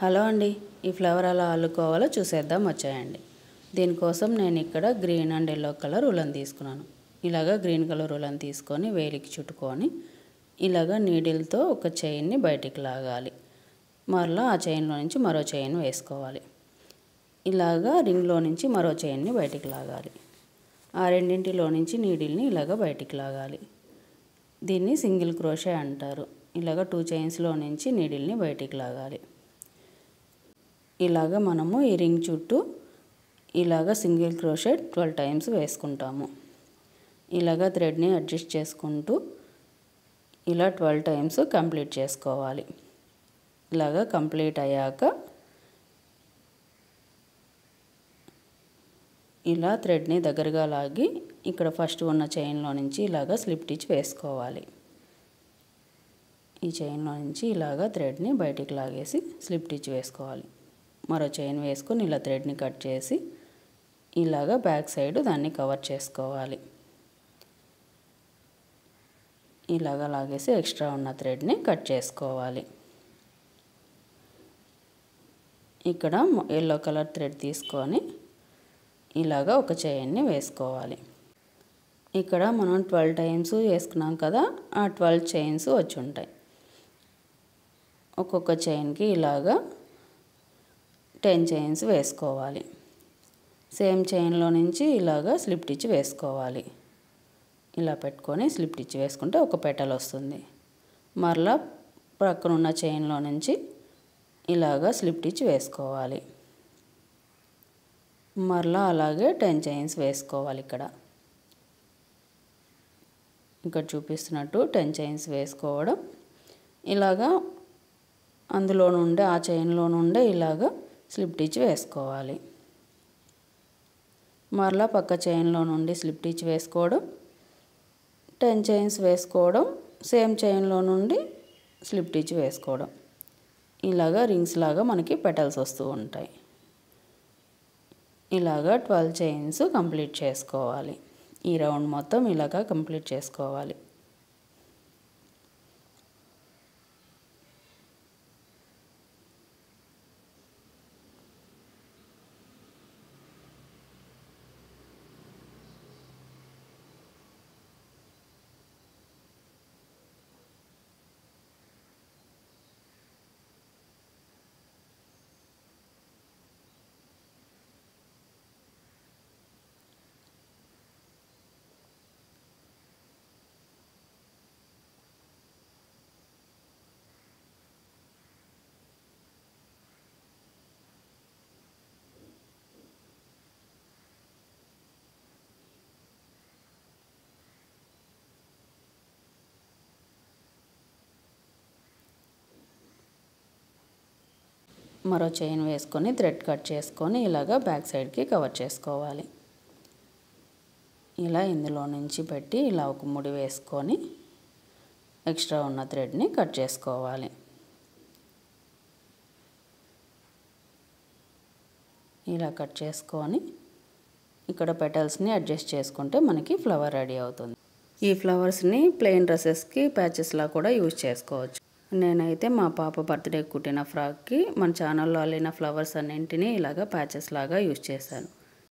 Hello అండి, ఈ flower ఎలా అల్లుకోవాలో చూసేద్దాం వచ్చేయండి. దీనికోసం నేను ఇక్కడ green and yellow colour woollen తీసుకున్నాను. ఇలాగా గ్రీన్ కలర్ ఉలన్ తీసుకొని వేలికి చుట్టుకొని ఇలాగా నీడిల్తో ఒక చైన్ని బయటికి లాగాలి. మరలా ఆ చైన్లో నుంచి మరో చైన్ వేసుకోవాలి. ఇలాగా రింగ్లో నుంచి మరో చైన్ని బయటికి లాగాలి. ఆ రెండింటిలో నుంచి నీడిల్ని ఇలాగా బయటికి లాగాలి. దీన్ని సింగిల్ క్రోషే అంటారు. ఇలాగా 2 చైన్స్లో నుంచి నీడిల్ని బయటికి లాగాలి. ఇలాగ మనము ఈ రింగ్ చుట్టూ ఇలాగ సింగిల్ క్రోషెట్ 12 టైమ్స్ వేసుకుంటాము. ఇలాగ థ్రెడ్ని అడ్జస్ట్ చేసుకుంటూ ఇలా 12 టైమ్స్ కంప్లీట్ చేసుకోవాలి. ఇలాగ కంప్లీట్ అయ్యాక ఇలా థ్రెడ్ని దగ్గరగా లాగి ఇక్కడ ఫస్ట్ ఉన్న చైన్లో నుంచి ఇలాగ స్లిప్ స్టిచ్ వేసుకోవాలి. ఈ చైన్లో నుంచి ఇలాగ థ్రెడ్ని బయటికి లాగేసి స్లిప్ స్టిచ్ వేసుకోవాలి. మరో చైన్ వేసుకొని ఇలా థ్రెడ్ని కట్ చేసి ఇలాగా బ్యాక్ సైడ్ దాన్ని కవర్ చేసుకోవాలి. ఇలాగా లాగేసి ఎక్స్ట్రా ఉన్న థ్రెడ్ని కట్ చేసుకోవాలి. ఇక్కడ ఎల్లో కలర్ థ్రెడ్ తీసుకొని ఇలాగా ఒక చైన్ని వేసుకోవాలి. ఇక్కడ మనం 12 టైమ్స్ వేసుకున్నాం కదా, ఆ 12 చైన్స్ వచ్చి ఉంటాయి. ఒక్కొక్క చైన్కి ఇలాగా 10 చైన్స్ వేసుకోవాలి. సేమ్ చైన్లో నుంచి ఇలాగా స్లిప్ స్టిచ్ వేసుకోవాలి. ఇలా పెట్టుకొని స్లిప్ స్టిచ్ వేసుకుంటే ఒక పెటల్ వస్తుంది. మరలా ప్రక్కన ఉన్న చైన్లో నుంచి ఇలాగా స్లిప్ స్టిచ్ వేసుకోవాలి. మరలా అలాగే 10 చైన్స్ వేసుకోవాలి. ఇక్కడ చూపిస్తున్నట్టు 10 చైన్స్ వేసుకోవడం. ఇలాగా అందులో నుండే ఆ చైన్లో నుండే ఇలాగా స్లిప్ స్టిచ్ వేసుకోవాలి. మరలా పక్క చైన్లో నుండి స్లిప్ స్టిచ్ వేసుకోవడం, 10 చైన్స్ వేసుకోవడం, సేమ్ చైన్లో నుండి స్లిప్ స్టిచ్ వేసుకోవడం. ఇలాగా రింగ్స్ లాగా మనకి పెటల్స్ వస్తూ ఉంటాయి. ఇలాగా 12 చైన్స్ కంప్లీట్ చేసుకోవాలి. ఈ రౌండ్ మొత్తం ఇలాగా కంప్లీట్ చేసుకోవాలి. మరో చైన్ వేసుకొని థ్రెడ్ కట్ చేసుకొని ఇలాగా బ్యాక్ సైడ్కి కవర్ చేసుకోవాలి. ఇలా ఇందులో నుంచి పెట్టి ఇలా ఒక ముడి వేసుకొని ఎక్స్ట్రా ఉన్న థ్రెడ్ని కట్ చేసుకోవాలి. ఇలా కట్ చేసుకొని ఇక్కడ పెటల్స్ని అడ్జస్ట్ చేసుకుంటే మనకి ఫ్లవర్ రెడీ అవుతుంది. ఈ ఫ్లవర్స్ని ప్లెయిన్ డ్రెస్సెస్కి ప్యాచెస్లా కూడా యూజ్ చేసుకోవచ్చు. నేనైతే మా పాప బర్త్డే కుట్టిన ఫ్రాక్కి మన ఛానల్లో అల్లిన ఫ్లవర్స్ అన్నింటినీ ఇలాగా ప్యాచెస్ లాగా యూజ్ చేశాను.